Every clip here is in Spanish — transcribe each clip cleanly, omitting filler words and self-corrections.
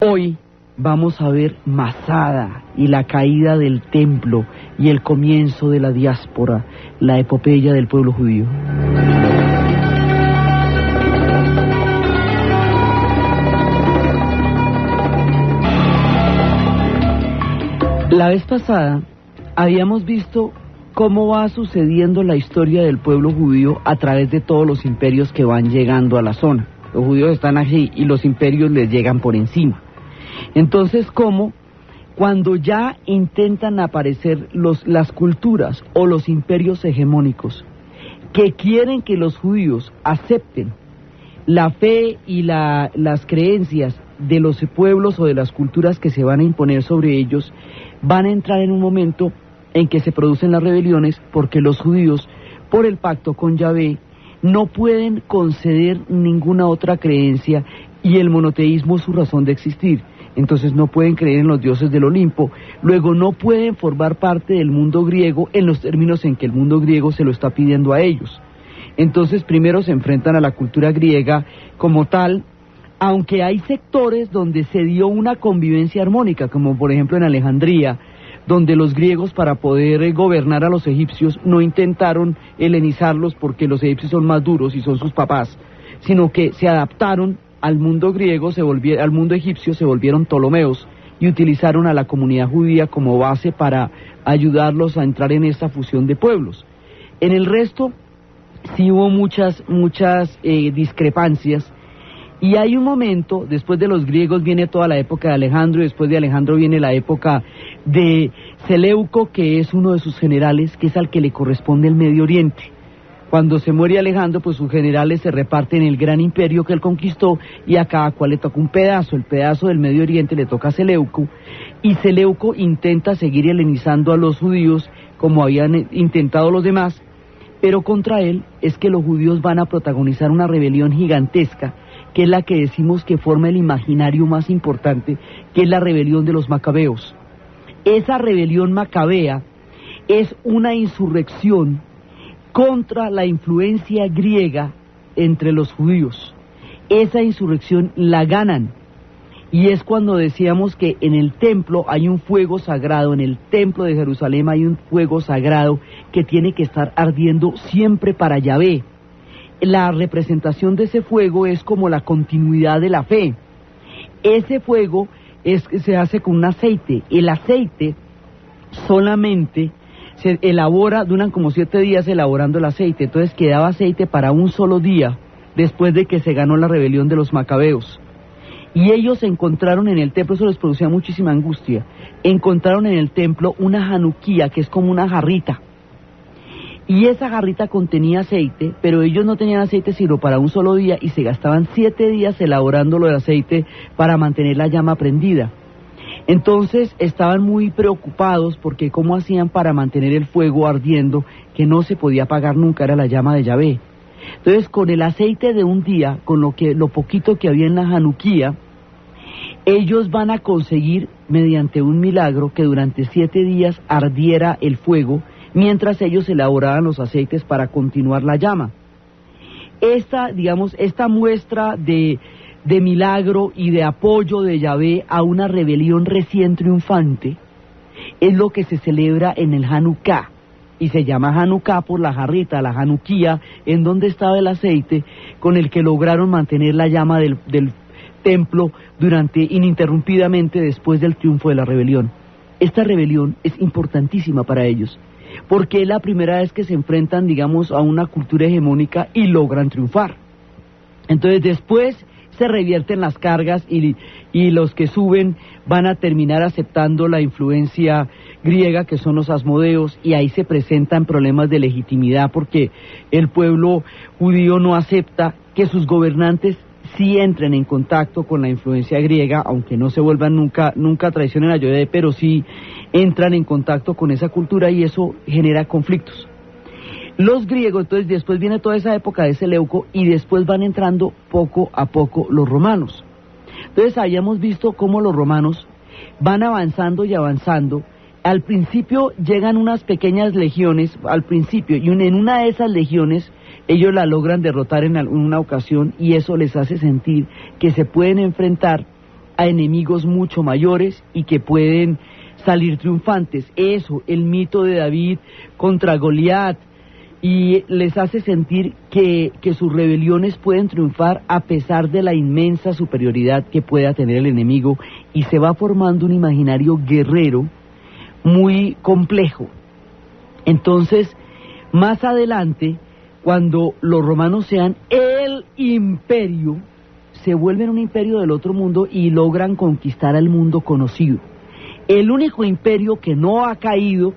Hoy vamos a ver Masada y la caída del templo y el comienzo de la diáspora, la epopeya del pueblo judío. La vez pasada habíamos visto cómo va sucediendo la historia del pueblo judío a través de todos los imperios que van llegando a la zona. Los judíos están aquí y los imperios les llegan por encima. Entonces, ¿cómo? Cuando ya intentan aparecer las culturas o los imperios hegemónicos que quieren que los judíos acepten la fe y las creencias de los pueblos o de las culturas que se van a imponer sobre ellos, van a entrar en un momento en que se producen las rebeliones, porque los judíos, por el pacto con Yahvé, no pueden conceder ninguna otra creencia y el monoteísmo es su razón de existir. Entonces no pueden creer en los dioses del Olimpo, luego no pueden formar parte del mundo griego en los términos en que el mundo griego se lo está pidiendo a ellos. Entonces primero se enfrentan a la cultura griega como tal, aunque hay sectores donde se dio una convivencia armónica, como por ejemplo en Alejandría, donde los griegos, para poder gobernar a los egipcios, no intentaron helenizarlos porque los egipcios son más duros y son sus papás, sino que se adaptaron al mundo griego, al mundo egipcio, se volvieron ptolomeos y utilizaron a la comunidad judía como base para ayudarlos a entrar en esta fusión de pueblos. En el resto sí hubo muchas discrepancias, y hay un momento, después de los griegos viene toda la época de Alejandro, y después de Alejandro viene la época de Seleuco, que es uno de sus generales, que es al que le corresponde el Medio Oriente. Cuando se muere Alejandro, pues sus generales se reparten el gran imperio que él conquistó, y a cada cual le toca un pedazo. El pedazo del Medio Oriente le toca a Seleuco, y Seleuco intenta seguir helenizando a los judíos como habían intentado los demás, pero contra él es que los judíos van a protagonizar una rebelión gigantesca, que es la que decimos que forma el imaginario más importante, que es la rebelión de los macabeos. Esa rebelión macabea es una insurrección contra la influencia griega entre los judíos. Esa insurrección la ganan, y es cuando decíamos que en el templo hay un fuego sagrado, en el templo de Jerusalén hay un fuego sagrado que tiene que estar ardiendo siempre para Yahvé. La representación de ese fuego es como la continuidad de la fe. Ese fuego se hace con un aceite. El aceite solamente se elabora, duran como 7 días elaborando el aceite, entonces quedaba aceite para un solo día después de que se ganó la rebelión de los macabeos. Y ellos encontraron en el templo, eso les producía muchísima angustia, encontraron en el templo una januquía, que es como una jarrita. Y esa jarrita contenía aceite, pero ellos no tenían aceite sino para un solo día, y se gastaban 7 días elaborándolo de aceite para mantener la llama prendida. Entonces estaban muy preocupados porque cómo hacían para mantener el fuego ardiendo, que no se podía apagar nunca, era la llama de Yahvé. Entonces con el aceite de un día, con lo poquito que había en la januquía, ellos van a conseguir mediante un milagro que durante 7 días ardiera el fuego, mientras ellos elaboraban los aceites para continuar la llama. Esta muestra de milagro y de apoyo de Yahvé a una rebelión recién triunfante es lo que se celebra en el Hanukkah, y se llama Hanukkah por la jarrita, la januquía, en donde estaba el aceite con el que lograron mantener la llama del templo ininterrumpidamente después del triunfo de la rebelión. Esta rebelión es importantísima para ellos, porque es la primera vez que se enfrentan, a una cultura hegemónica y logran triunfar. Entonces después se revierten las cargas y los que suben van a terminar aceptando la influencia griega, que son los asmodeos, y ahí se presentan problemas de legitimidad, porque el pueblo judío no acepta que sus gobernantes sí entren en contacto con la influencia griega, aunque no se vuelvan nunca traicionen a Yahvé, pero sí entran en contacto con esa cultura, y eso genera conflictos. Los griegos, entonces después viene toda esa época de Seleuco, y después van entrando poco a poco los romanos. Entonces habíamos visto cómo los romanos van avanzando y avanzando. Al principio llegan unas pequeñas legiones, y en una de esas legiones ellos la logran derrotar en una ocasión, y eso les hace sentir que se pueden enfrentar a enemigos mucho mayores y que pueden salir triunfantes. Eso, el mito de David contra Goliat, y les hace sentir que sus rebeliones pueden triunfar a pesar de la inmensa superioridad que pueda tener el enemigo, y se va formando un imaginario guerrero muy complejo. Entonces, más adelante, cuando los romanos sean el imperio, se vuelven un imperio del otro mundo y logran conquistar al mundo conocido. El único imperio que no ha caído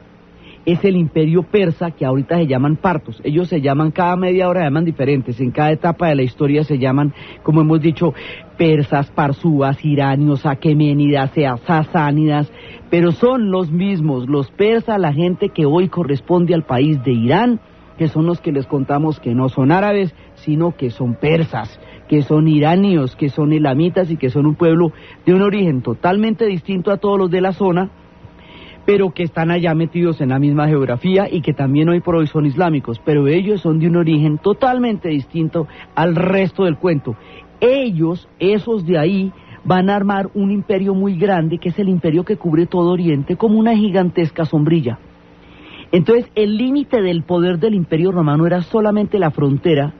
es el imperio persa, que ahorita se llaman partos. Ellos se llaman, cada media hora se llaman diferentes, en cada etapa de la historia se llaman, como hemos dicho, persas, parsúas, iranios, aqueménidas, sasánidas, pero son los mismos, los persas, la gente que hoy corresponde al país de Irán, que son los que les contamos que no son árabes, sino que son persas, que son iranios, que son elamitas y que son un pueblo de un origen totalmente distinto a todos los de la zona, pero que están allá metidos en la misma geografía y que también hoy por hoy son islámicos, pero ellos son de un origen totalmente distinto al resto del cuento. Ellos, esos de ahí, van a armar un imperio muy grande, que es el imperio que cubre todo Oriente, como una gigantesca sombrilla. Entonces, el límite del poder del imperio romano era solamente la frontera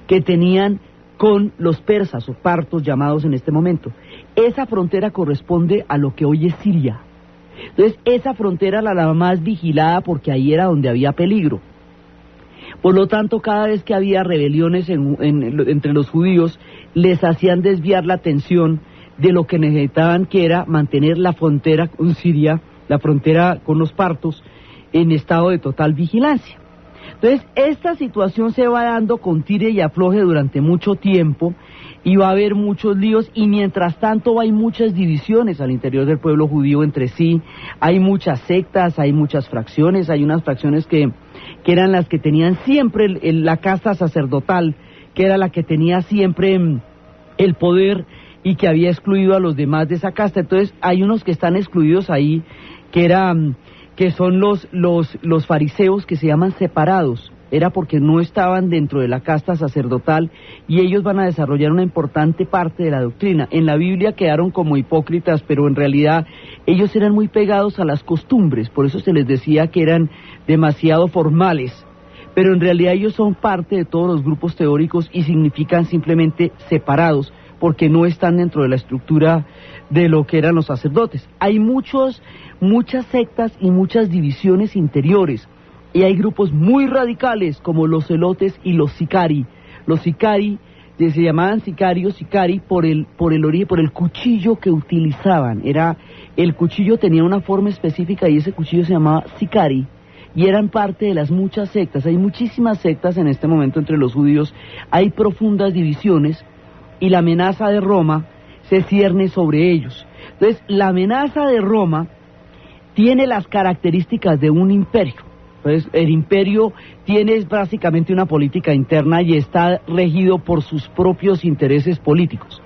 que tenían con los persas o partos llamados en este momento. Esa frontera corresponde a lo que hoy es Siria. Entonces, esa frontera era la más vigilada porque ahí era donde había peligro. Por lo tanto, cada vez que había rebeliones entre los judíos, les hacían desviar la atención de lo que necesitaban, que era mantener la frontera con Siria, la frontera con los partos, en estado de total vigilancia. Entonces, esta situación se va dando con tire y afloje durante mucho tiempo, y va a haber muchos líos, y mientras tanto hay muchas divisiones al interior del pueblo judío entre sí, hay muchas sectas, hay muchas fracciones, hay unas fracciones que eran las que tenían siempre la casta sacerdotal, que era la que tenía siempre el poder y que había excluido a los demás de esa casta. Entonces hay unos que están excluidos ahí, que son los fariseos, que se llaman separados. Era porque no estaban dentro de la casta sacerdotal, y ellos van a desarrollar una importante parte de la doctrina. En la Biblia quedaron como hipócritas, pero en realidad ellos eran muy pegados a las costumbres, por eso se les decía que eran demasiado formales, pero en realidad ellos son parte de todos los grupos teóricos y significan simplemente separados, porque no están dentro de la estructura de lo que eran los sacerdotes. Hay muchas sectas y muchas divisiones interiores, y hay grupos muy radicales como los celotes y los sicari. Los sicari se llamaban sicari por el origen, por el cuchillo que utilizaban. El cuchillo tenía una forma específica y ese cuchillo se llamaba sicari, y eran parte de las muchas sectas. Hay muchísimas sectas en este momento entre los judíos, hay profundas divisiones, y la amenaza de Roma se cierne sobre ellos. Entonces, la amenaza de Roma tiene las características de un imperio. Entonces, el imperio tiene básicamente una política interna y está regido por sus propios intereses políticos.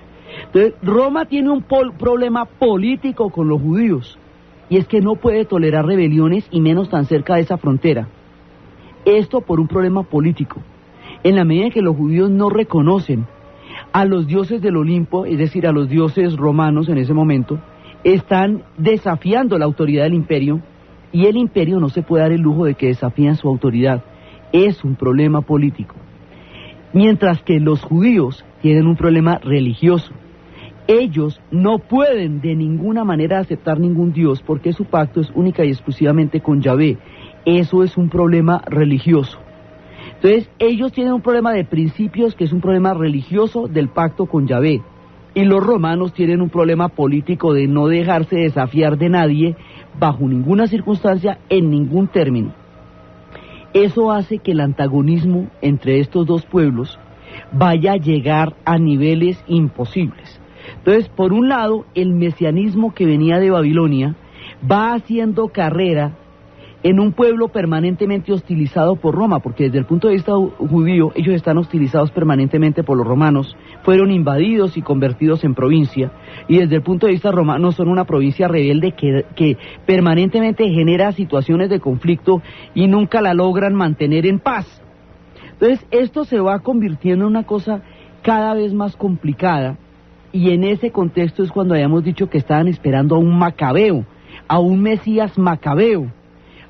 Entonces, Roma tiene un problema político con los judíos, y es que no puede tolerar rebeliones, y menos tan cerca de esa frontera. Esto por un problema político. En la medida en que los judíos no reconocen a los dioses del Olimpo, es decir, a los dioses romanos en ese momento, están desafiando la autoridad del imperio, y el imperio no se puede dar el lujo de que desafíen su autoridad. Es un problema político. Mientras que los judíos tienen un problema religioso. Ellos no pueden de ninguna manera aceptar ningún dios, porque su pacto es única y exclusivamente con Yahvé. Eso es un problema religioso. Entonces, ellos tienen un problema de principios, que es un problema religioso del pacto con Yahvé. Y los romanos tienen un problema político de no dejarse desafiar de nadie, bajo ninguna circunstancia, en ningún término. Eso hace que el antagonismo entre estos dos pueblos vaya a llegar a niveles imposibles. Entonces, por un lado, el mesianismo que venía de Babilonia va haciendo carrera en un pueblo permanentemente hostilizado por Roma, porque desde el punto de vista judío, ellos están hostilizados permanentemente por los romanos, fueron invadidos y convertidos en provincia, y desde el punto de vista romano son una provincia rebelde que permanentemente genera situaciones de conflicto y nunca la logran mantener en paz. Entonces, esto se va convirtiendo en una cosa cada vez más complicada, y en ese contexto es cuando habíamos dicho que estaban esperando a un Macabeo, a un Mesías Macabeo,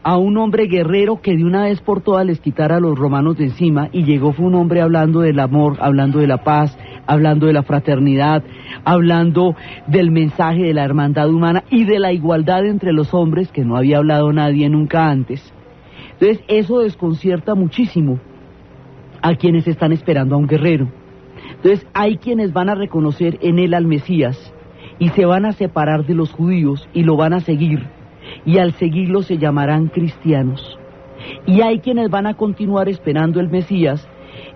a un hombre guerrero que de una vez por todas les quitara a los romanos de encima, y llegó fue un hombre hablando del amor, hablando de la paz, hablando de la fraternidad, hablando del mensaje de la hermandad humana y de la igualdad entre los hombres, que no había hablado nadie nunca antes. Entonces eso desconcierta muchísimo a quienes están esperando a un guerrero. Entonces hay quienes van a reconocer en él al Mesías y se van a separar de los judíos y lo van a seguir, y al seguirlo se llamarán cristianos. Y hay quienes van a continuar esperando el Mesías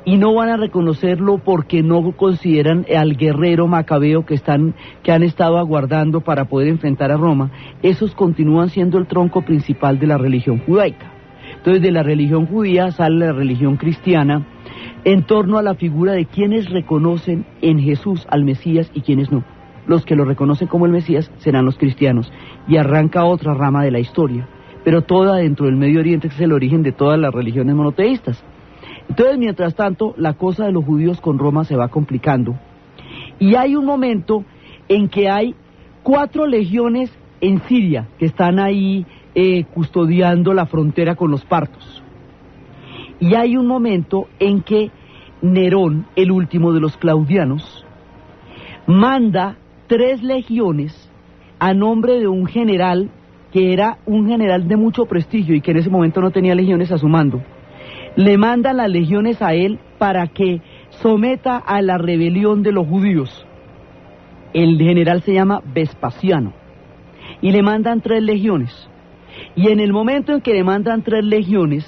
y no van a reconocerlo porque no consideran al guerrero Macabeo que han estado aguardando para poder enfrentar a Roma. Esos continúan siendo el tronco principal de la religión judaica. Entonces de la religión judía sale la religión cristiana en torno a la figura de quienes reconocen en Jesús al Mesías y quienes no. Los que lo reconocen como el Mesías serán los cristianos, y arranca otra rama de la historia, pero toda dentro del Medio Oriente, que es el origen de todas las religiones monoteístas. Entonces, mientras tanto, la cosa de los judíos con Roma se va complicando, y hay un momento en que hay 4 legiones en Siria que están ahí custodiando la frontera con los partos, y hay un momento en que Nerón, el último de los claudianos, manda 3 legiones a nombre de un general que era un general de mucho prestigio y que en ese momento no tenía legiones a su mando. Le mandan las legiones a él para que someta a la rebelión de los judíos. El general se llama Vespasiano y le mandan 3 legiones. Y en el momento en que le mandan 3 legiones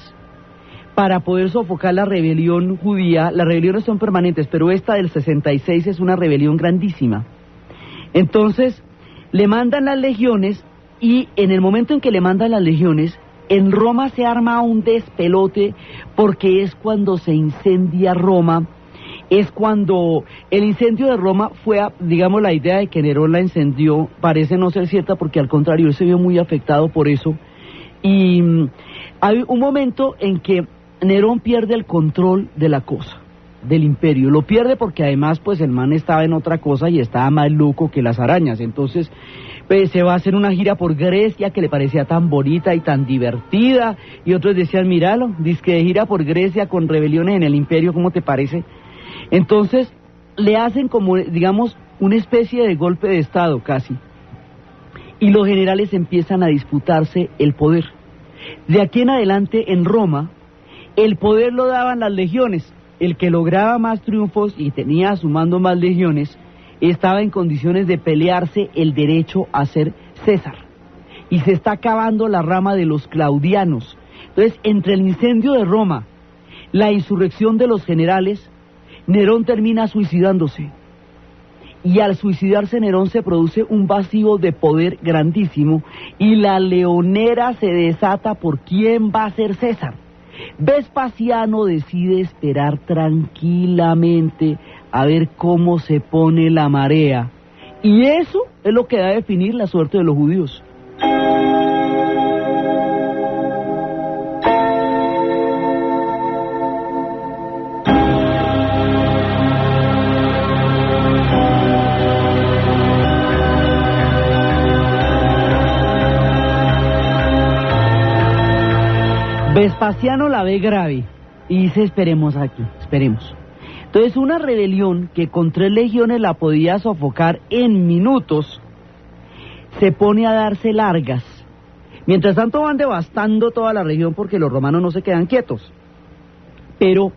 para poder sofocar la rebelión judía, las rebeliones son permanentes, pero esta del 66 es una rebelión grandísima. Entonces, le mandan las legiones, y en el momento en que le mandan las legiones, en Roma se arma un despelote, porque es cuando se incendia Roma, es cuando el incendio de Roma fue, digamos, la idea de que Nerón la incendió, parece no ser cierta, porque al contrario, él se vio muy afectado por eso, y hay un momento en que Nerón pierde el control de la cosa, del imperio. Lo pierde porque además pues el man estaba en otra cosa y estaba más loco que las arañas. Entonces pues se va a hacer una gira por Grecia que le parecía tan bonita y tan divertida, y otros decían, míralo, dizque de gira por Grecia con rebeliones en el imperio, ¿cómo te parece? Entonces le hacen como, digamos, una especie de golpe de estado casi, y los generales empiezan a disputarse el poder. De aquí en adelante en Roma el poder lo daban las legiones. El que lograba más triunfos y tenía a su mando más legiones estaba en condiciones de pelearse el derecho a ser César. Y se está acabando la rama de los claudianos. Entonces, entre el incendio de Roma, la insurrección de los generales, Nerón termina suicidándose. Y al suicidarse Nerón se produce un vacío de poder grandísimo, y la leonera se desata por quién va a ser César. Vespasiano decide esperar tranquilamente a ver cómo se pone la marea, y eso es lo que va a definir la suerte de los judíos. Vespasiano la ve grave y dice, esperemos aquí, esperemos. Entonces una rebelión que con 3 legiones la podía sofocar en minutos, se pone a darse largas. Mientras tanto van devastando toda la región porque los romanos no se quedan quietos. Pero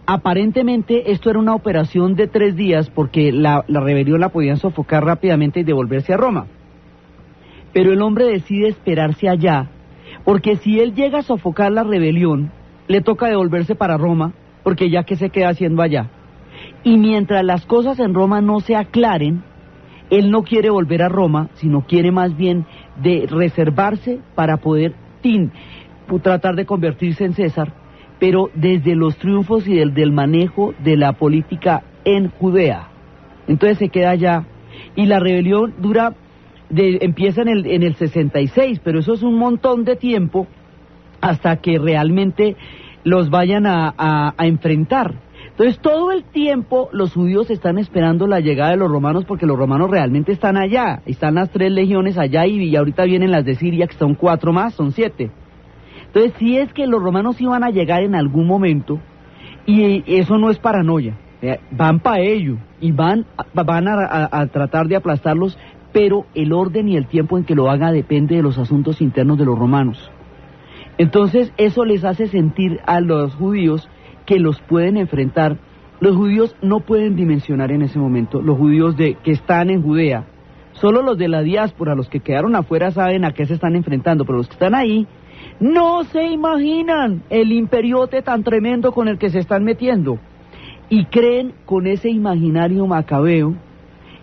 aparentemente esto era una operación de 3 días, porque la rebelión la podían sofocar rápidamente y devolverse a Roma. Pero el hombre decide esperarse allá, porque si él llega a sofocar la rebelión, le toca devolverse para Roma, porque ya que se queda haciendo allá. Y mientras las cosas en Roma no se aclaren, él no quiere volver a Roma, sino quiere más bien de reservarse para poder tratar de convertirse en César, pero desde los triunfos y del manejo de la política en Judea. Entonces se queda allá, y la rebelión empieza en el 66, pero eso es un montón de tiempo hasta que realmente los vayan a enfrentar. Entonces todo el tiempo los judíos están esperando la llegada de los romanos porque los romanos realmente están allá, están las 3 legiones allá y ahorita vienen las de Siria que son 4 más, son 7. Entonces si es que los romanos iban a llegar en algún momento y eso no es paranoia, van para ello y van a tratar de aplastarlos, pero el orden y el tiempo en que lo haga depende de los asuntos internos de los romanos. Entonces eso les hace sentir a los judíos que los pueden enfrentar. Los judíos no pueden dimensionar en ese momento, los judíos que están en Judea, solo los de la diáspora, los que quedaron afuera saben a qué se están enfrentando, pero los que están ahí no se imaginan el imperiote tan tremendo con el que se están metiendo y creen con ese imaginario macabeo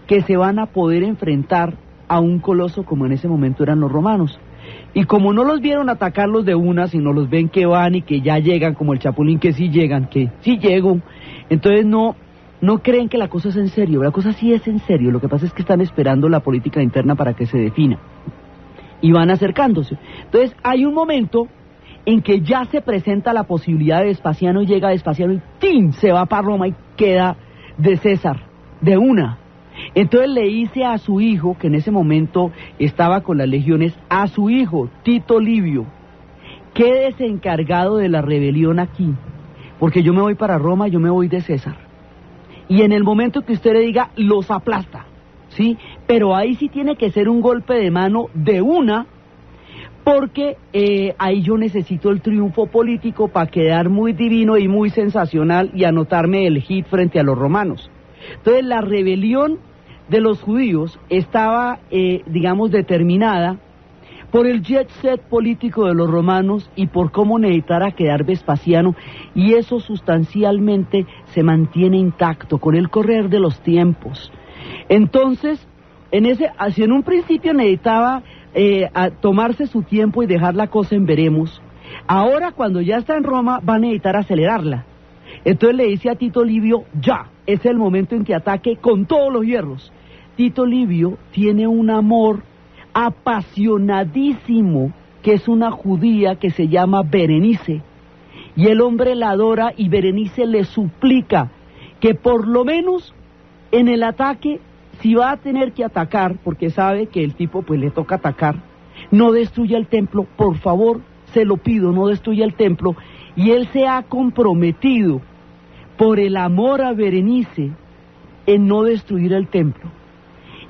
que se van a poder enfrentar a un coloso como en ese momento eran los romanos. Y como no los vieron atacarlos de una, sino los ven que van y que ya llegan, como el Chapulín que sí llegan, que sí llego, entonces no creen que la cosa es en serio. La cosa sí es en serio, lo que pasa es que están esperando la política interna para que se defina y van acercándose. Entonces hay un momento en que ya se presenta la posibilidad de Vespasiano, y llega Vespasiano y ¡tin!, se va para Roma y queda de César, de una. Entonces le dice a su hijo, que en ese momento estaba con las legiones, a su hijo, Tito Livio, quédese encargado de la rebelión aquí, porque yo me voy para Roma, yo me voy de César. Y en el momento que usted le diga, los aplasta, ¿sí? Pero ahí sí tiene que ser un golpe de mano de una, porque ahí yo necesito el triunfo político para quedar muy divino y muy sensacional y anotarme el hit frente a los romanos. Entonces la rebelión de los judíos estaba, digamos, determinada por el jet set político de los romanos y por cómo necesitara quedar Vespasiano, y eso sustancialmente se mantiene intacto con el correr de los tiempos. Entonces, si en un principio necesitaba tomarse su tiempo y dejar la cosa en veremos, ahora cuando ya está en Roma va a necesitar acelerarla. Entonces le dice a Tito Livio, ya, es el momento en que ataque con todos los hierros. Tito Livio tiene un amor apasionadísimo, que es una judía que se llama Berenice, y el hombre la adora y Berenice le suplica que por lo menos en el ataque, si va a tener que atacar, porque sabe que el tipo pues le toca atacar, no destruya el templo, por favor, se lo pido, no destruya el templo. Y él se ha comprometido por el amor a Berenice en no destruir el templo.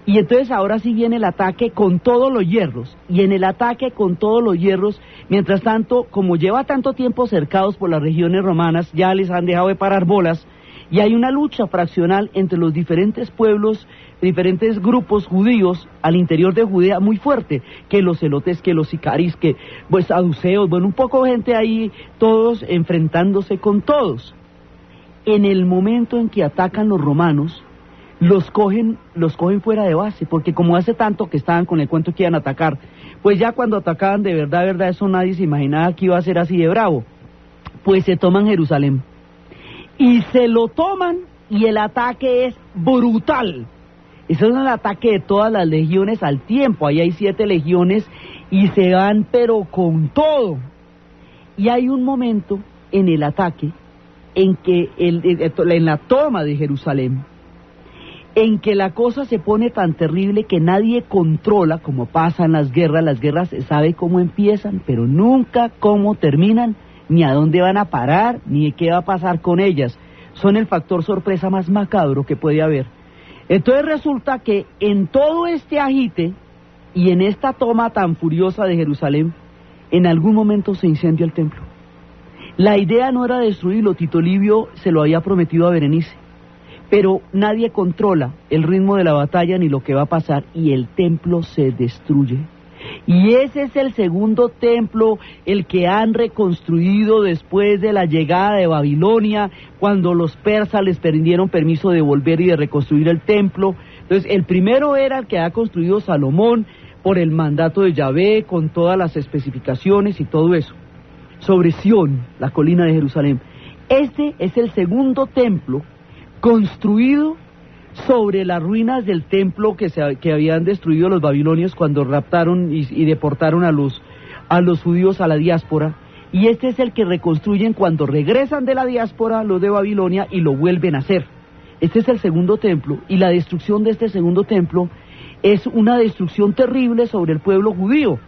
Y entonces ahora sí viene el ataque con todos los hierros, y en el ataque con todos los hierros, mientras tanto, como lleva tanto tiempo cercados por las regiones romanas, ya les han dejado de parar bolas, y hay una lucha fraccional entre los diferentes pueblos, diferentes grupos judíos al interior de Judea muy fuerte, que los celotes, que los sicaris, que pues saduceos, bueno, un poco gente ahí, todos enfrentándose con todos. En el momento en que atacan los romanos, los cogen fuera de base, porque como hace tanto que estaban con el cuento que iban a atacar, pues ya cuando atacaban de verdad, eso nadie se imaginaba que iba a ser así de bravo. Pues se toman Jerusalén. Y se lo toman, y el ataque es brutal. Ese es el ataque de todas las legiones al tiempo. Ahí hay 7 legiones y se van pero con todo. Y hay un momento en el ataque, en que en la toma de Jerusalén, en que la cosa se pone tan terrible que nadie controla, como pasa en las guerras se sabe cómo empiezan, pero nunca cómo terminan, ni a dónde van a parar, ni qué va a pasar con ellas. Son el factor sorpresa más macabro que puede haber. Entonces resulta que en todo este agite y en esta toma tan furiosa de Jerusalén, en algún momento se incendia el templo. La idea no era destruirlo, Tito Livio se lo había prometido a Berenice, pero nadie controla el ritmo de la batalla ni lo que va a pasar, y el templo se destruye. Y ese es el segundo templo, el que han reconstruido después de la llegada de Babilonia, cuando los persas les pidieron permiso de volver y de reconstruir el templo. Entonces el primero era el que ha construido Salomón por el mandato de Yahvé, con todas las especificaciones y todo eso, sobre Sión, la colina de Jerusalén. Este es el segundo templo construido sobre las ruinas del templo que habían destruido los babilonios cuando raptaron y deportaron a los judíos a la diáspora. y este es el que reconstruyen cuando regresan de la diáspora los de Babilonia y lo vuelven a hacer. Este es el segundo templo, y la destrucción de este segundo templo es una destrucción terrible sobre el pueblo judío,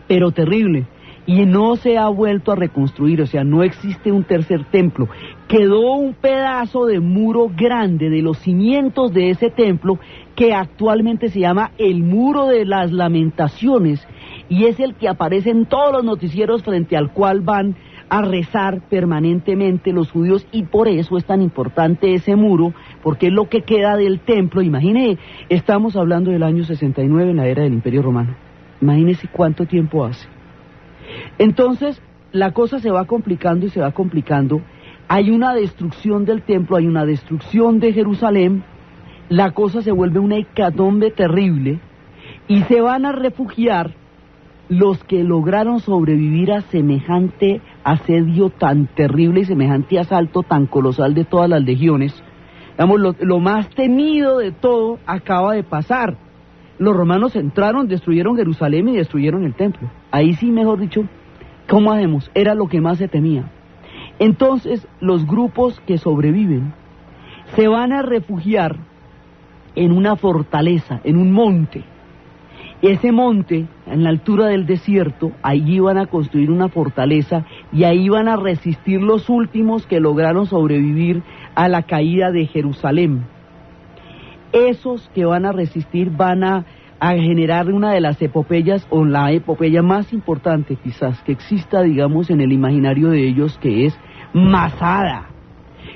pero terrible, y no se ha vuelto a reconstruir, o sea, no existe un tercer templo. Quedó un pedazo de muro grande de los cimientos de ese templo que actualmente se llama el Muro de las Lamentaciones, y es el que aparece en todos los noticieros frente al cual van a rezar permanentemente los judíos, y por eso es tan importante ese muro, porque es lo que queda del templo. Imagine, estamos hablando del año 69 en la era del Imperio Romano, imagínese cuánto tiempo hace. Entonces la cosa se va complicando y se va complicando, hay una destrucción del templo, hay una destrucción de Jerusalén, la cosa se vuelve una hecatombe terrible, y se van a refugiar los que lograron sobrevivir a semejante asedio tan terrible y semejante asalto tan colosal de todas las legiones. Digamos, lo más temido de todo acaba de pasar. Los romanos entraron, destruyeron Jerusalén y destruyeron el templo. Ahí sí, mejor dicho, ¿cómo hacemos? Era lo que más se temía. Entonces, los grupos que sobreviven se van a refugiar en una fortaleza, en un monte. Ese monte, en la altura del desierto, allí van a construir una fortaleza y ahí van a resistir los últimos que lograron sobrevivir a la caída de Jerusalén. Esos que van a resistir van a generar una de las epopeyas, o la epopeya más importante quizás que exista, digamos, en el imaginario de ellos, que es Masada.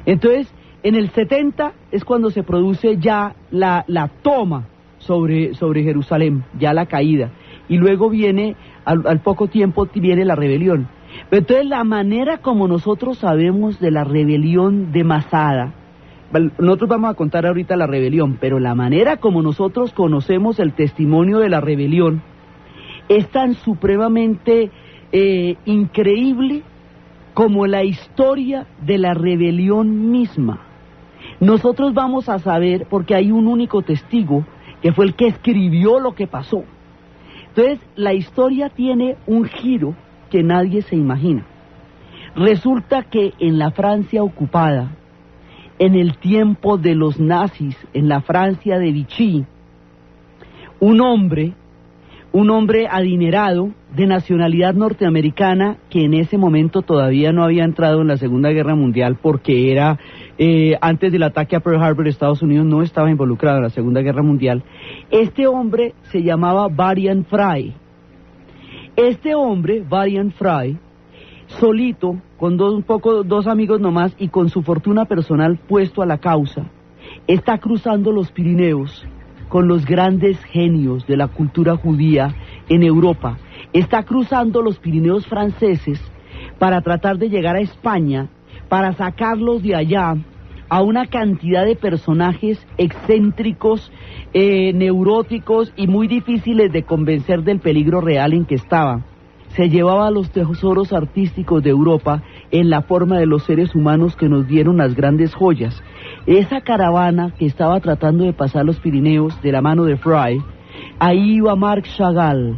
Entonces, en el 70 es cuando se produce ya la toma sobre Jerusalén, ya la caída, y luego viene, al poco tiempo viene la rebelión. Pero entonces la manera como nosotros sabemos de la rebelión de Masada, nosotros vamos a contar ahorita la rebelión, pero la manera como nosotros conocemos el testimonio de la rebelión es tan supremamente increíble como la historia de la rebelión misma. Nosotros vamos a saber, porque hay un único testigo, que fue el que escribió lo que pasó. Entonces, la historia tiene un giro que nadie se imagina. Resulta que en la Francia ocupada, en el tiempo de los nazis, en la Francia de Vichy, un hombre adinerado, de nacionalidad norteamericana, que en ese momento todavía no había entrado en la Segunda Guerra Mundial, porque era antes del ataque a Pearl Harbor, Estados Unidos no estaba involucrado en la Segunda Guerra Mundial. Este hombre se llamaba Varian Fry. Este hombre, Varian Fry, solito, con dos amigos nomás, y con su fortuna personal puesto a la causa, está cruzando los Pirineos con los grandes genios de la cultura judía en Europa. Está cruzando los Pirineos franceses para tratar de llegar a España, para sacarlos de allá a una cantidad de personajes excéntricos, neuróticos y muy difíciles de convencer del peligro real en que estaba. Se llevaba los tesoros artísticos de Europa en la forma de los seres humanos que nos dieron las grandes joyas. Esa caravana que estaba tratando de pasar los Pirineos de la mano de Fry, ahí iba Marc Chagall,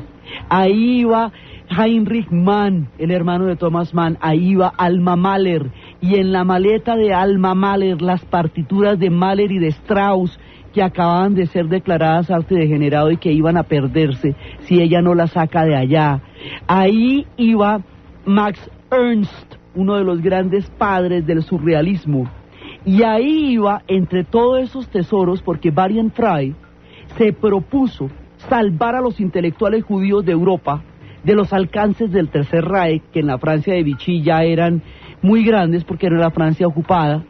ahí iba Heinrich Mann, el hermano de Thomas Mann, ahí iba Alma Mahler, y en la maleta de Alma Mahler las partituras de Mahler y de Strauss, que acababan de ser declaradas arte degenerado y que iban a perderse si ella no las saca de allá. Ahí iba Max Ernst, uno de los grandes padres del surrealismo, y ahí iba entre todos esos tesoros, porque Varian Fry se propuso salvar a los intelectuales judíos de Europa de los alcances del Tercer Reich, que en la Francia de Vichy ya eran muy grandes porque era la Francia ocupada,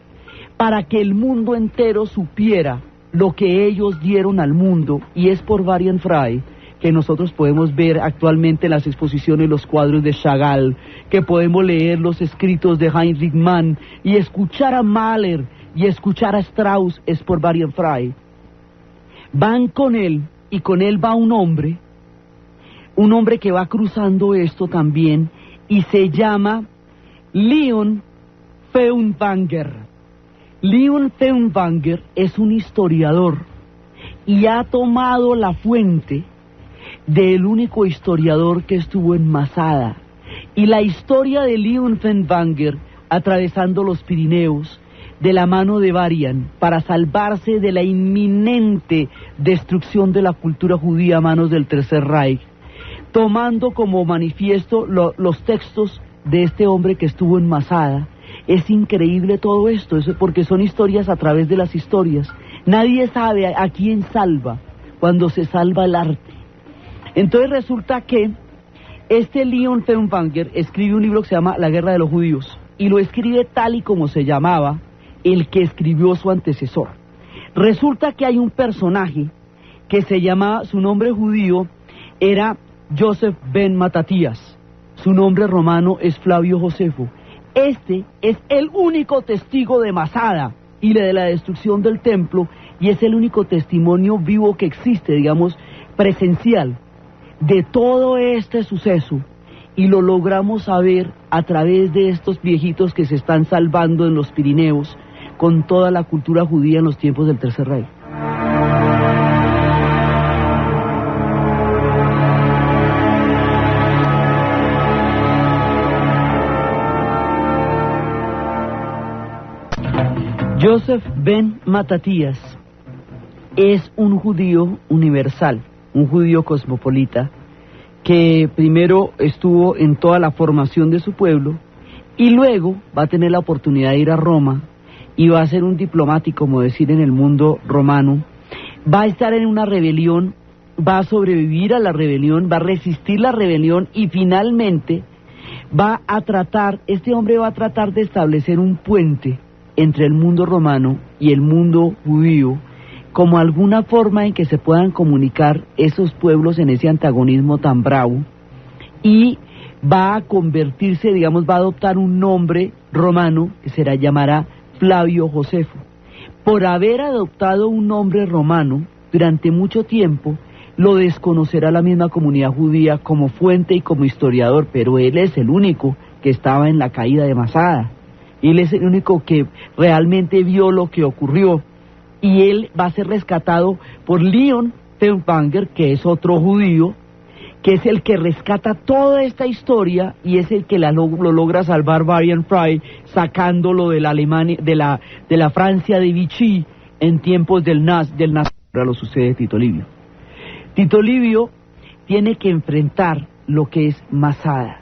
para que el mundo entero supiera lo que ellos dieron al mundo. Y es por Varian Fry que nosotros podemos ver actualmente en las exposiciones los cuadros de Chagall, que podemos leer los escritos de Heinrich Mann y escuchar a Mahler y escuchar a Strauss. Es por Varian Fry. Van con él, y con él va un hombre que va cruzando esto también, y se llama Leon Feuchtwanger. Leon Feuchtwanger es un historiador y ha tomado la fuente del único historiador que estuvo en Masada, Y la historia de Leon Fernwanger atravesando los Pirineos de la mano de Varian para salvarse de la inminente destrucción de la cultura judía a manos del Tercer Reich, tomando como manifiesto los textos de este hombre que estuvo en Masada. Es increíble todo esto, eso porque son historias a través de las historias. Nadie sabe a quién salva cuando se salva el arte. Entonces resulta que este Leon Fernwanger escribe un libro que se llama La Guerra de los Judíos, y lo escribe tal y como se llamaba el que escribió su antecesor. Resulta que hay un personaje que se llamaba, su nombre judío era Joseph ben Matatías, su nombre romano es Flavio Josefo. Este es el único testigo de Masada y de la destrucción del templo, y es el único testimonio vivo que existe, digamos, presencial, de todo este suceso, y lo logramos saber a través de estos viejitos que se están salvando en los Pirineos con toda la cultura judía en los tiempos del Tercer Reich. Joseph ben Matatías es un judío universal, un judío cosmopolita, que primero estuvo en toda la formación de su pueblo y luego va a tener la oportunidad de ir a Roma y va a ser un diplomático, como decir, en el mundo romano. Va a estar en una rebelión, va a sobrevivir a la rebelión, va a resistir la rebelión y finalmente este hombre va a tratar de establecer un puente entre el mundo romano y el mundo judío, como alguna forma en que se puedan comunicar esos pueblos en ese antagonismo tan bravo, y va a convertirse, digamos, va a adoptar un nombre romano que llamará Flavio Josefo. Por haber adoptado un nombre romano durante mucho tiempo, lo desconocerá la misma comunidad judía como fuente y como historiador, pero él es el único que estaba en la caída de Masada. Él es el único que realmente vio lo que ocurrió, y él va a ser rescatado por Leon Fernwanger, que es otro judío, que es el que rescata toda esta historia y es el que lo logra salvar Varian Fry, sacándolo de la Alemania, de la Francia de Vichy en tiempos del nazi. Ahora lo sucede Tito Livio. Tito Livio tiene que enfrentar lo que es Masada.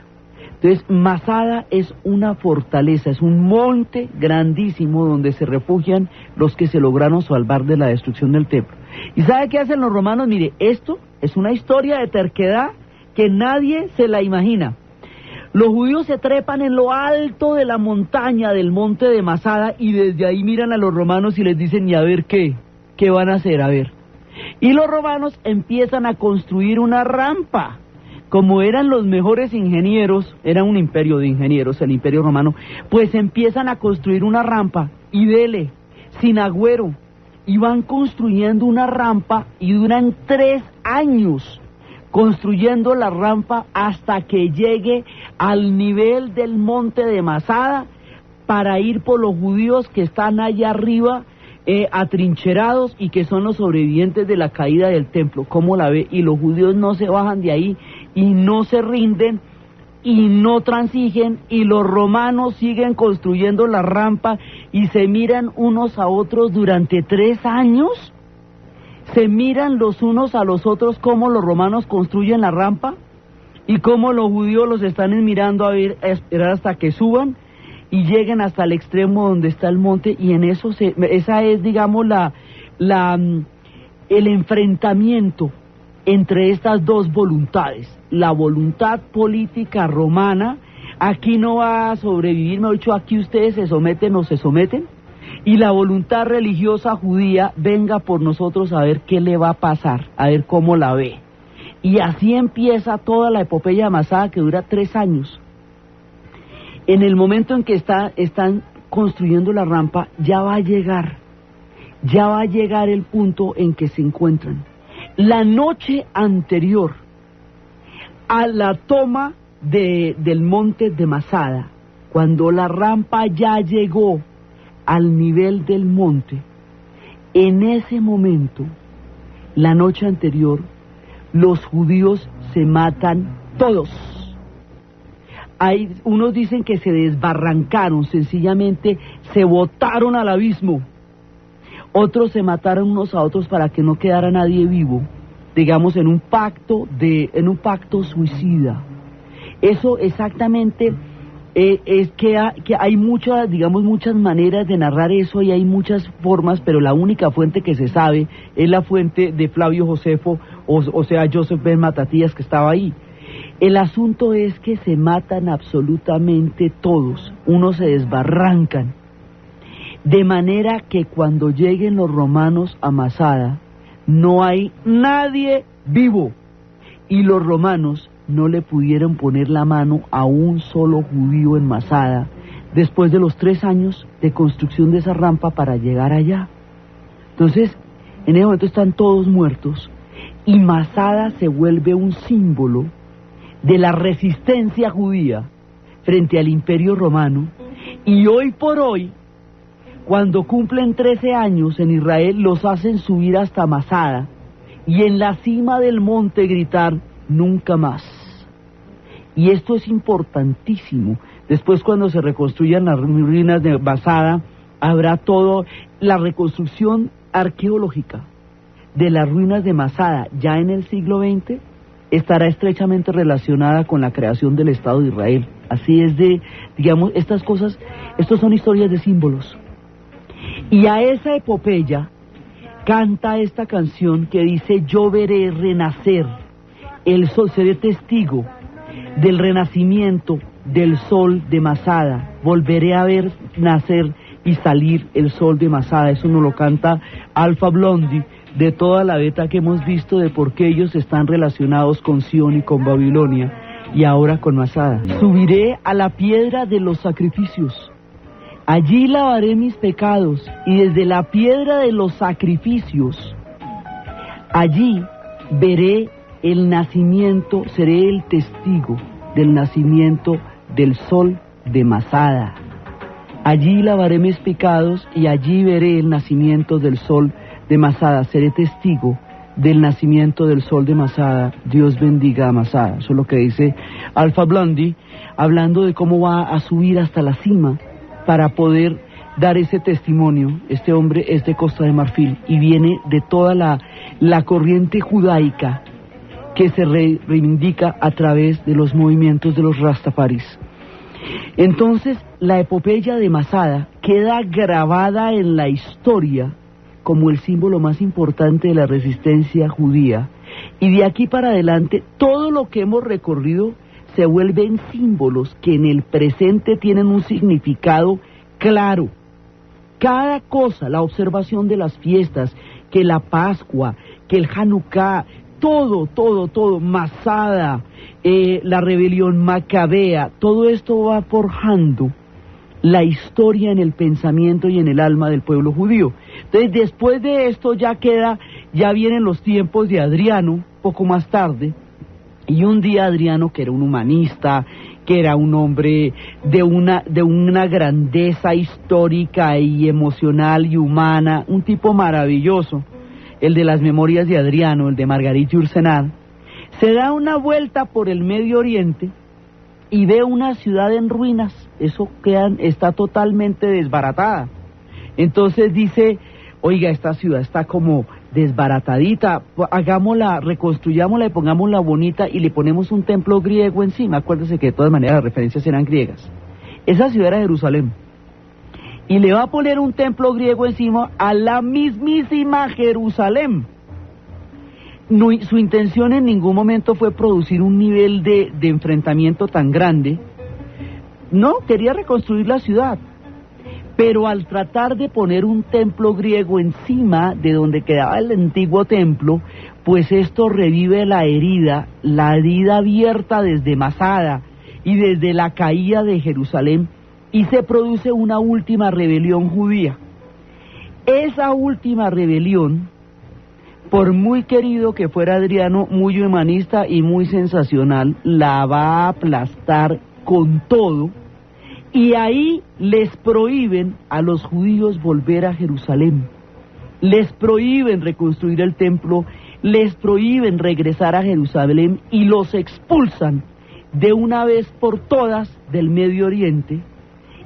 Entonces, Masada es una fortaleza, es un monte grandísimo donde se refugian los que se lograron salvar de la destrucción del templo. ¿Y sabe qué hacen los romanos? Mire, esto es una historia de terquedad que nadie se la imagina. Los judíos se trepan en lo alto de la montaña del monte de Masada y desde ahí miran a los romanos y les dicen, ¿y a ver qué van a hacer? A ver. Y los romanos empiezan a construir una rampa. Como eran los mejores ingenieros, era un imperio de ingenieros, el imperio romano, pues empiezan a construir una rampa, y dele, sin agüero, y van construyendo una rampa, y duran 3 años construyendo la rampa hasta que llegue al nivel del monte de Masada, para ir por los judíos que están allá arriba, atrincherados, y que son los sobrevivientes de la caída del templo. ¿Cómo la ve? Y los judíos no se bajan de ahí, y no se rinden, y no transigen, y los romanos siguen construyendo la rampa, y se miran unos a otros durante 3 años, se miran los unos a los otros cómo los romanos construyen la rampa, y cómo los judíos los están mirando a esperar hasta que suban, y lleguen hasta el extremo donde está el monte, y en eso esa es, digamos, el enfrentamiento entre estas dos voluntades. La voluntad política romana, aquí no va a sobrevivir, me he dicho, aquí ustedes se someten o se someten, y la voluntad religiosa judía, venga por nosotros a ver qué le va a pasar, a ver cómo la ve. Y así empieza toda la epopeya de Masada, que dura 3 años. En el momento en que están construyendo la rampa, ya va a llegar el punto en que se encuentran. La noche anterior a la toma del monte de Masada, cuando la rampa ya llegó al nivel del monte, en ese momento, la noche anterior, los judíos se matan todos. Unos dicen que se desbarrancaron, sencillamente se botaron al abismo. Otros se mataron unos a otros para que no quedara nadie vivo, digamos en un pacto suicida. Eso exactamente es que hay muchas, digamos, muchas maneras de narrar eso y hay muchas formas, pero la única fuente que se sabe es la fuente de Flavio Josefo, o sea, Joseph Ben Matatías, que estaba ahí. El asunto es que se matan absolutamente todos, unos se desbarrancan, de manera que cuando lleguen los romanos a Masada, no hay nadie vivo, y los romanos no le pudieron poner la mano a un solo judío en Masada, después de los 3 años de construcción de esa rampa para llegar allá. Entonces, en ese momento están todos muertos, y Masada se vuelve un símbolo de la resistencia judía frente al Imperio Romano, y hoy por hoy, cuando cumplen 13 años en Israel, los hacen subir hasta Masada, y en la cima del monte gritar, nunca más. Y esto es importantísimo. Después, cuando se reconstruyan las ruinas de Masada, habrá toda la reconstrucción arqueológica de las ruinas de Masada, ya en el siglo XX, estará estrechamente relacionada con la creación del Estado de Israel. Así es digamos, estas cosas, estos son historias de símbolos. Y a esa epopeya canta esta canción que dice, yo veré renacer el sol, seré testigo del renacimiento del sol de Masada, volveré a ver nacer y salir el sol de Masada. Eso nos lo canta Alpha Blondy, de toda la beta que hemos visto de por qué ellos están relacionados con Sion y con Babilonia, y ahora con Masada. Subiré a la piedra de los sacrificios, allí lavaré mis pecados, y desde la piedra de los sacrificios, allí veré el nacimiento, seré el testigo del nacimiento del sol de Masada. Allí lavaré mis pecados y allí veré el nacimiento del sol de Masada, seré testigo del nacimiento del sol de Masada, Dios bendiga a Masada. Eso es lo que dice Alpha Blondy, hablando de cómo va a subir hasta la cima para poder dar ese testimonio. Este hombre es de Costa de Marfil y viene de toda la corriente judaica que se reivindica a través de los movimientos de los Rastafaris. Entonces, la epopeya de Masada queda grabada en la historia como el símbolo más importante de la resistencia judía, y de aquí para adelante todo lo que hemos recorrido se vuelven símbolos que en el presente tienen un significado claro. Cada cosa, la observación de las fiestas, que la Pascua, que el Hanukkah, todo, Masada, la rebelión macabea, todo esto va forjando la historia en el pensamiento y en el alma del pueblo judío. Entonces, después de esto ya vienen los tiempos de Adriano, poco más tarde, y un día Adriano, que era un humanista, que era un hombre de una grandeza histórica y emocional y humana, un tipo maravilloso, el de las memorias de Adriano, el de Marguerite Yourcenar, se da una vuelta por el Medio Oriente y ve una ciudad en ruinas. Eso está totalmente desbaratada. Entonces dice, oiga, esta ciudad está como desbaratadita, hagámosla, reconstruyámosla y pongámosla bonita y le ponemos un templo griego encima. Acuérdese que de todas maneras las referencias eran griegas. Esa ciudad era Jerusalén. Y le va a poner un templo griego encima a la mismísima Jerusalén. No, su intención en ningún momento fue producir un nivel de enfrentamiento tan grande. No, quería reconstruir la ciudad. Pero al tratar de poner un templo griego encima de donde quedaba el antiguo templo, pues esto revive la herida abierta desde Masada y desde la caída de Jerusalén, y se produce una última rebelión judía. Esa última rebelión, por muy querido que fuera Adriano, muy humanista y muy sensacional, la va a aplastar con todo, y ahí les prohíben a los judíos volver a Jerusalén, les prohíben reconstruir el templo, les prohíben regresar a Jerusalén y los expulsan de una vez por todas del Medio Oriente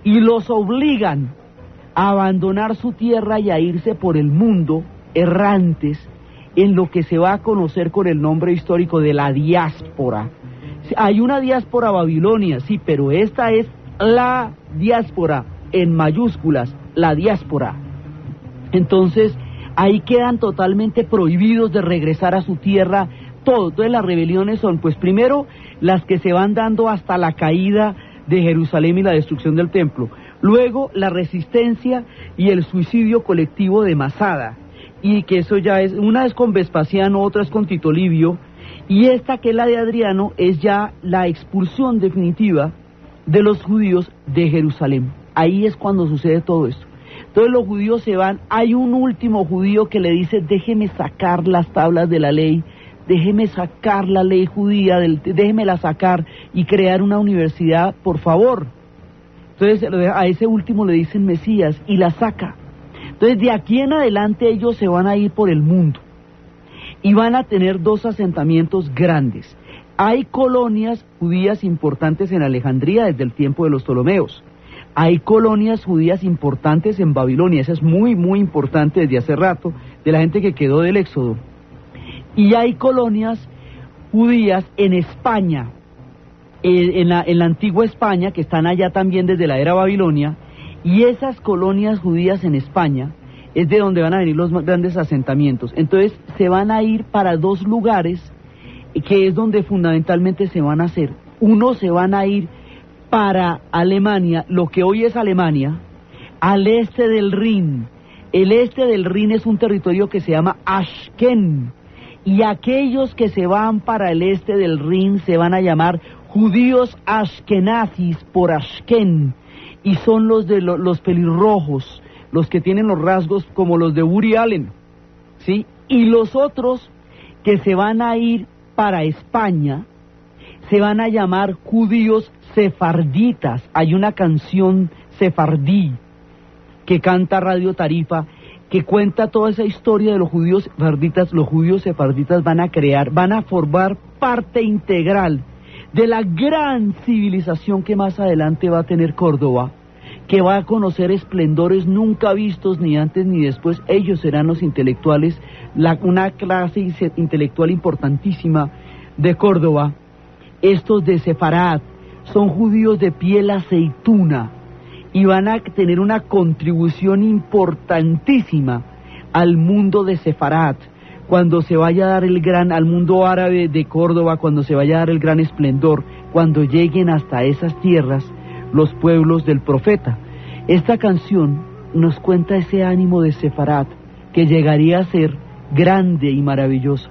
y los obligan a abandonar su tierra y a irse por el mundo errantes en lo que se va a conocer con el nombre histórico de la diáspora. Hay una diáspora babilonia, sí, pero esta es la diáspora, en mayúsculas, la diáspora. Entonces, ahí quedan totalmente prohibidos de regresar a su tierra, todo. Entonces las rebeliones son, pues primero, las que se van dando hasta la caída de Jerusalén y la destrucción del templo. Luego, la resistencia y el suicidio colectivo de Masada. Y que eso ya es, una es con Vespasiano, otra es con Tito Livio, y esta que es la de Adriano es ya la expulsión definitiva de los judíos de Jerusalén. Ahí es cuando sucede todo esto. Entonces los judíos se van, hay un último judío que le dice, déjeme sacar las tablas de la ley, déjeme sacar la ley judía, déjemela sacar y crear una universidad, por favor. Entonces a ese último le dicen Mesías y la saca. Entonces de aquí en adelante ellos se van a ir por el mundo y van a tener dos asentamientos grandes. Hay colonias judías importantes en Alejandría desde el tiempo de los Ptolomeos. Hay colonias judías importantes en Babilonia, esa es muy importante desde hace rato, de la gente que quedó del Éxodo. Y hay colonias judías en España, en la antigua España, que están allá también desde la era Babilonia, y esas colonias judías en España es de donde van a venir los grandes asentamientos. Entonces se van a ir para dos lugares que es donde fundamentalmente se van a hacer. Uno, se van a ir para Alemania, lo que hoy es Alemania, al este del Rin. El este del Rin es un territorio que se llama Ashken, y aquellos que se van para el este del Rin se van a llamar judíos ashkenazis por Ashken, y son los de los pelirrojos, los que tienen los rasgos como los de Woody Allen, ¿sí? Y los otros que se van a ir para España se van a llamar judíos sefarditas. Hay una canción sefardí que canta Radio Tarifa que cuenta toda esa historia de los judíos sefarditas. Los judíos sefarditas van a formar parte integral de la gran civilización que más adelante va a tener Córdoba, que va a conocer esplendores nunca vistos ni antes ni después. Ellos serán los intelectuales, una clase intelectual importantísima de Córdoba. Estos de Sefarad son judíos de piel aceituna y van a tener una contribución importantísima al mundo de Sefarad, cuando se vaya a dar al mundo árabe de Córdoba, cuando se vaya a dar el gran esplendor, cuando lleguen hasta esas tierras los pueblos del profeta. Esta canción nos cuenta ese ánimo de Sefarad que llegaría a ser grande y maravillosa.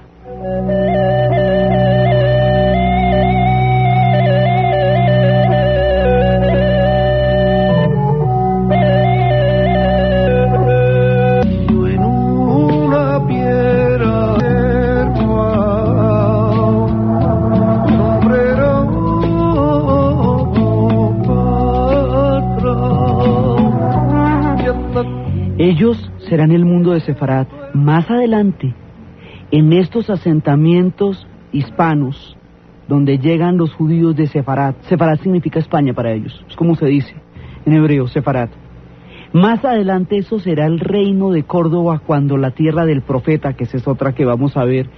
Ellos serán el mundo de Sefarad. Más adelante, en estos asentamientos hispanos, donde llegan los judíos de Sefarad. Sefarad significa España para ellos, es como se dice en hebreo, Sefarad. Más adelante eso será el reino de Córdoba, cuando la tierra del profeta, que esa es otra que vamos a ver,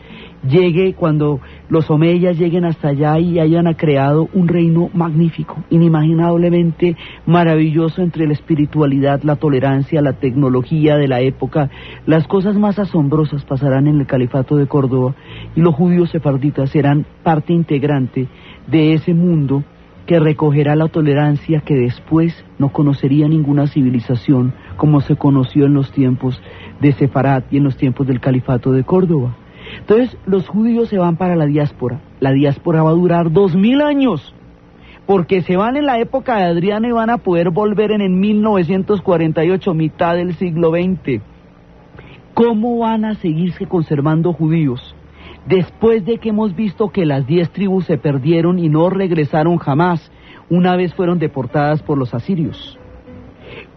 llegue, cuando los omeyas lleguen hasta allá y hayan creado un reino magnífico, inimaginablemente maravilloso, entre la espiritualidad, la tolerancia, la tecnología de la época. Las cosas más asombrosas pasarán en el califato de Córdoba, y los judíos sefarditas serán parte integrante de ese mundo que recogerá la tolerancia que después no conocería ninguna civilización como se conoció en los tiempos de Sefarad y en los tiempos del califato de Córdoba. Entonces los judíos se van para la diáspora. La diáspora va a durar 2000 años, porque se van en la época de Adriano y van a poder volver en el 1948, mitad del siglo XX. ¿Cómo van a seguirse conservando judíos después de que hemos visto que las 10 tribus se perdieron y no regresaron jamás, una vez fueron deportadas por los asirios?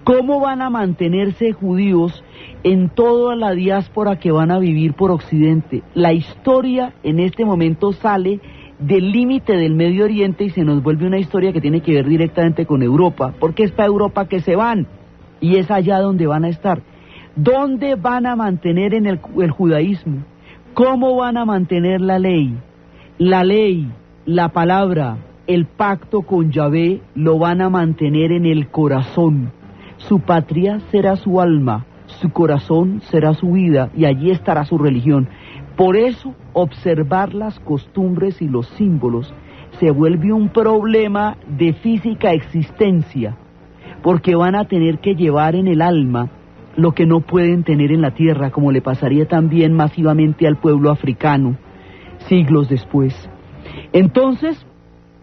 ¿Cómo van a mantenerse judíos en toda la diáspora que van a vivir por Occidente? La historia en este momento sale del límite del Medio Oriente y se nos vuelve una historia que tiene que ver directamente con Europa, porque es para Europa que se van y es allá donde van a estar. ¿Dónde van a mantener en el judaísmo? ¿Cómo van a mantener la ley? La ley, la palabra, el pacto con Yahvé lo van a mantener en el corazón. Su patria será su alma, su corazón será su vida y allí estará su religión. Por eso, observar las costumbres y los símbolos se vuelve un problema de física existencia, porque van a tener que llevar en el alma lo que no pueden tener en la tierra, como le pasaría también masivamente al pueblo africano siglos después. Entonces,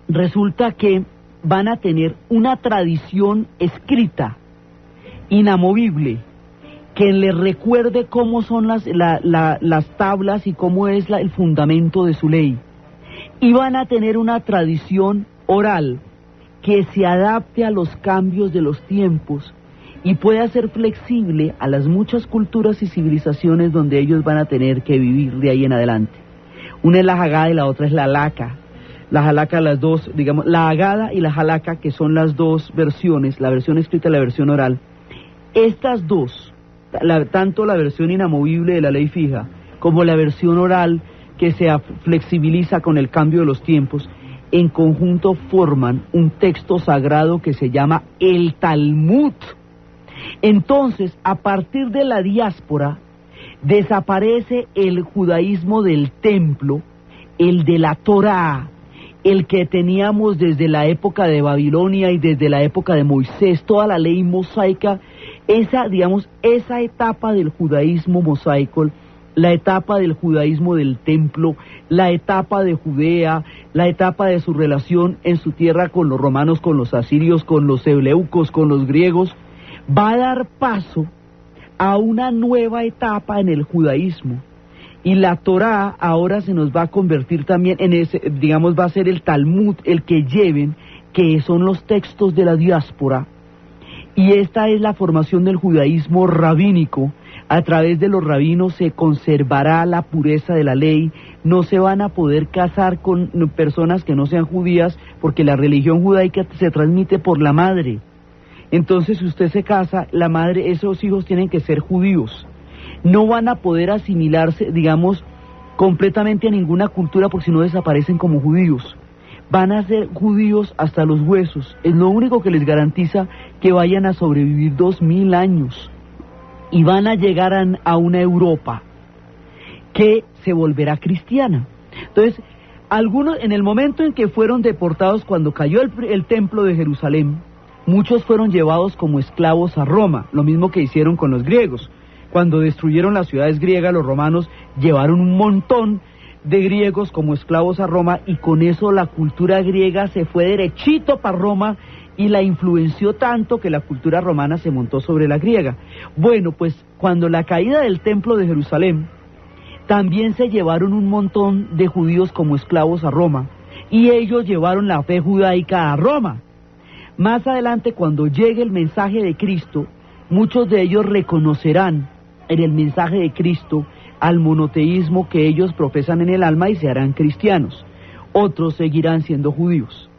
resulta que van a tener una tradición escrita, inamovible, que les recuerde cómo son las tablas y cómo es el fundamento de su ley. Y van a tener una tradición oral que se adapte a los cambios de los tiempos y pueda ser flexible a las muchas culturas y civilizaciones donde ellos van a tener que vivir de ahí en adelante. Una es la Haggadah y la otra es la Halakha. La Halakha, las dos, digamos, la Haggadah y la Halakha, que son las dos versiones, la versión escrita y la versión oral. Estas dos, tanto la versión inamovible de la ley fija como la versión oral que se flexibiliza con el cambio de los tiempos, en conjunto forman un texto sagrado que se llama el Talmud. Entonces, a partir de la diáspora, desaparece el judaísmo del templo, el de la Torá, el que teníamos desde la época de Babilonia y desde la época de Moisés, toda la ley mosaica, esa etapa del judaísmo mosaico, la etapa del judaísmo del templo, la etapa de Judea, la etapa de su relación en su tierra con los romanos, con los asirios, con los seleucos, con los griegos, va a dar paso a una nueva etapa en el judaísmo. Y la Torá ahora se nos va a convertir también en ese, va a ser el Talmud el que lleven, que son los textos de la diáspora. Y esta es la formación del judaísmo rabínico. A través de los rabinos se conservará la pureza de la ley, no se van a poder casar con personas que no sean judías, porque la religión judaica se transmite por la madre. Entonces, si usted se casa, la madre, esos hijos tienen que ser judíos. No van a poder asimilarse, completamente a ninguna cultura, porque si no desaparecen como judíos. Van a ser judíos hasta los huesos. Es lo único que les garantiza que vayan a sobrevivir 2000 años. Y van a llegar a una Europa que se volverá cristiana. Entonces, algunos, en el momento en que fueron deportados, cuando cayó el templo de Jerusalén, muchos fueron llevados como esclavos a Roma, lo mismo que hicieron con los griegos. Cuando destruyeron las ciudades griegas, los romanos llevaron un montón de griegos como esclavos a Roma, y con eso la cultura griega se fue derechito para Roma y la influenció tanto que la cultura romana se montó sobre la griega. Bueno, pues cuando la caída del templo de Jerusalén, también se llevaron un montón de judíos como esclavos a Roma, y ellos llevaron la fe judaica a Roma. Más adelante, cuando llegue el mensaje de Cristo, muchos de ellos reconocerán en el mensaje de Cristo al monoteísmo que ellos profesan en el alma y se harán cristianos. Otros seguirán siendo judíos.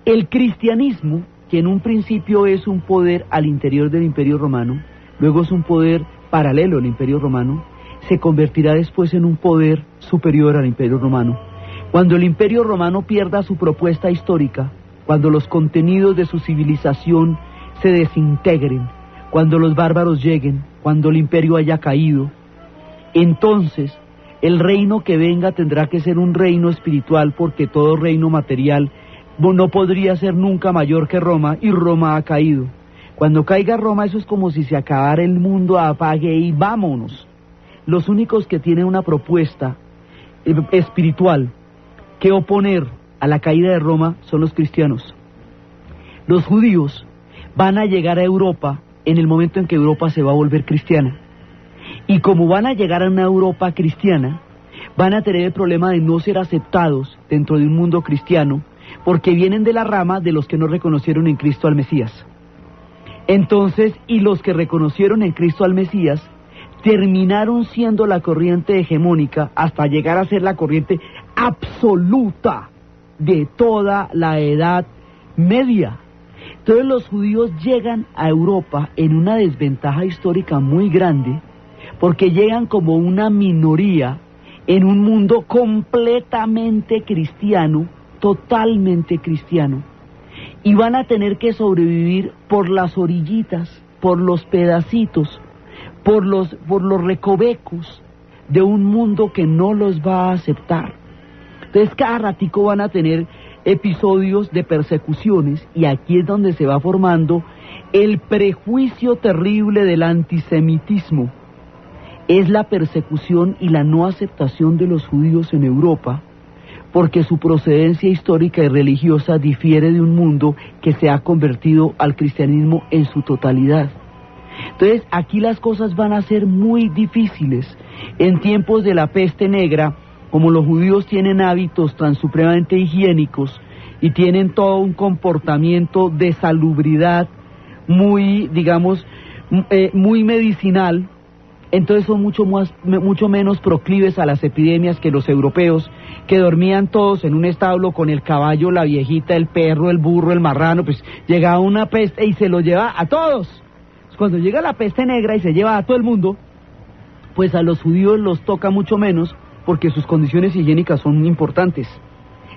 El cristianismo, que en un principio es un poder al interior del Imperio Romano, luego es un poder paralelo al Imperio Romano, se convertirá después en un poder superior al Imperio Romano. Cuando el Imperio Romano pierda su propuesta histórica, cuando los contenidos de su civilización se desintegren, cuando los bárbaros lleguen, cuando el imperio haya caído, entonces el reino que venga tendrá que ser un reino espiritual, porque todo reino material no podría ser nunca mayor que Roma, y Roma ha caído. Cuando caiga Roma, eso es como si se acabara el mundo, apague y vámonos. Los únicos que tienen una propuesta espiritual que oponer a la caída de Roma son los cristianos. Los judíos van a llegar a Europa en el momento en que Europa se va a volver cristiana. Y como van a llegar a una Europa cristiana, van a tener el problema de no ser aceptados dentro de un mundo cristiano, porque vienen de la rama de los que no reconocieron en Cristo al Mesías. Entonces, y los que reconocieron en Cristo al Mesías, terminaron siendo la corriente hegemónica hasta llegar a ser la corriente absoluta de toda la Edad Media. Entonces los judíos llegan a Europa en una desventaja histórica muy grande, porque llegan como una minoría en un mundo completamente cristiano, totalmente cristiano, y van a tener que sobrevivir por las orillitas, por los pedacitos, por los recovecos de un mundo que no los va a aceptar. Entonces cada ratico van a tener episodios de persecuciones, y aquí es donde se va formando el prejuicio terrible del antisemitismo. Es la persecución y la no aceptación de los judíos en Europa, porque su procedencia histórica y religiosa difiere de un mundo que se ha convertido al cristianismo en su totalidad. Entonces aquí las cosas van a ser muy difíciles. En tiempos de la peste negra, como los judíos tienen hábitos tan supremamente higiénicos y tienen todo un comportamiento de salubridad muy, digamos, muy medicinal, entonces son mucho menos proclives a las epidemias que los europeos, que dormían todos en un establo con el caballo, la viejita, el perro, el burro, el marrano. Pues llegaba una peste y se lo lleva a todos. Cuando llega la peste negra y se lleva a todo el mundo, pues a los judíos los toca mucho menos, porque sus condiciones higiénicas son importantes.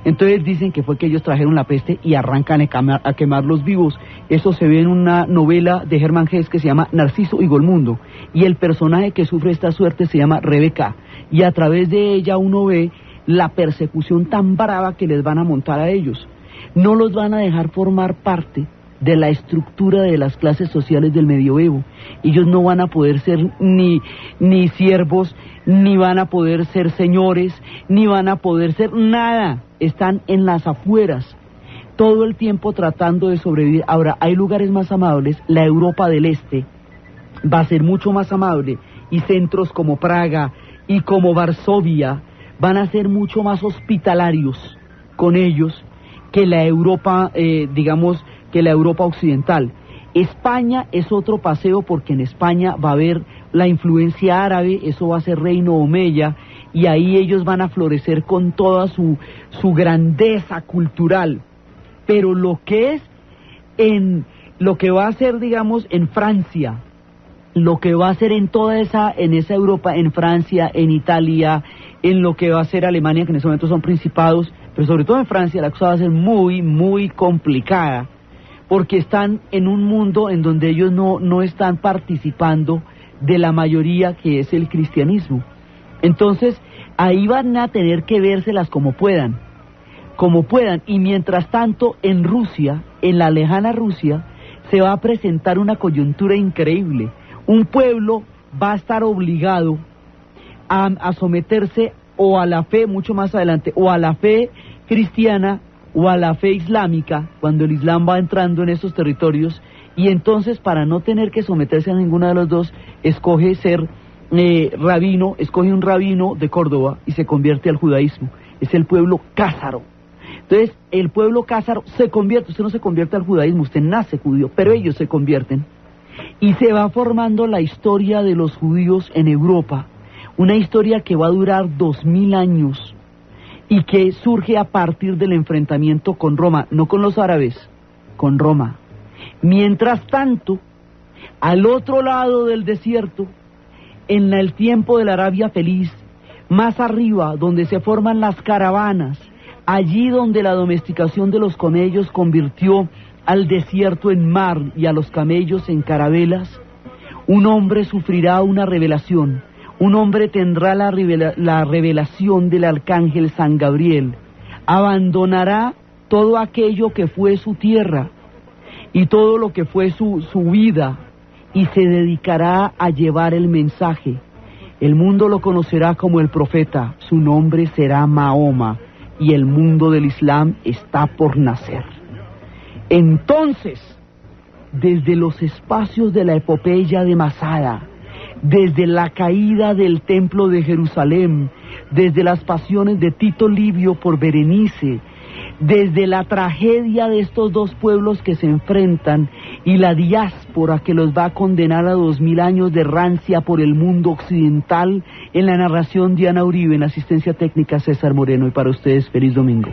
Entonces dicen que fue que ellos trajeron la peste y arrancan a quemarlos vivos. Eso se ve en una novela de Hermann Hesse que se llama Narciso y Golmundo, y el personaje que sufre esta suerte se llama Rebeca, y a través de ella uno ve la persecución tan brava que les van a montar a ellos. No los van a dejar formar parte de la estructura de las clases sociales del medioevo. Ellos no van a poder ser ni siervos, ni van a poder ser señores, ni van a poder ser nada. Están en las afueras, todo el tiempo tratando de sobrevivir. Ahora, hay lugares más amables. La Europa del Este va a ser mucho más amable, y centros como Praga y como Varsovia van a ser mucho más hospitalarios con ellos que la Europa, que la Europa occidental. España es otro paseo, porque en España va a haber la influencia árabe, eso va a ser reino omeya, y ahí ellos van a florecer con toda su grandeza cultural. Pero lo que va a ser, digamos, en Francia, lo que va a ser en esa Europa, en Francia, en Italia, en lo que va a ser Alemania, que en ese momento son principados, pero sobre todo en Francia la cosa va a ser muy, muy complicada, porque están en un mundo en donde ellos no están participando de la mayoría, que es el cristianismo. Entonces ahí van a tener que vérselas como puedan, y mientras tanto en Rusia, en la lejana Rusia, se va a presentar una coyuntura increíble. Un pueblo va a estar obligado a someterse o a la fe, mucho más adelante, o a la fe cristiana o a la fe islámica, cuando el Islam va entrando en esos territorios, y entonces, para no tener que someterse a ninguno de los dos, escoge ser rabino, escoge un rabino de Córdoba y se convierte al judaísmo. Es el pueblo cázaro. Entonces el pueblo cázaro se convierte. Usted no se convierte al judaísmo, usted nace judío, pero ellos se convierten, y se va formando la historia de los judíos en Europa, una historia que va a durar 2000 años, y que surge a partir del enfrentamiento con Roma, no con los árabes, con Roma. Mientras tanto, al otro lado del desierto, en el tiempo de la Arabia Feliz, más arriba, donde se forman las caravanas, allí donde la domesticación de los camellos convirtió al desierto en mar y a los camellos en carabelas, un hombre sufrirá una revelación. Un hombre tendrá la revelación del arcángel San Gabriel. Abandonará todo aquello que fue su tierra y todo lo que fue su vida, y se dedicará a llevar el mensaje. El mundo lo conocerá como el profeta. Su nombre será Mahoma, y el mundo del Islam está por nacer. Entonces, desde los espacios de la epopeya de Masada, desde la caída del templo de Jerusalén, desde las pasiones de Tito Livio por Berenice, desde la tragedia de estos dos pueblos que se enfrentan y la diáspora que los va a condenar a 2000 años de rancia por el mundo occidental, en la narración Diana Uribe, en la asistencia técnica César Moreno, y para ustedes feliz domingo.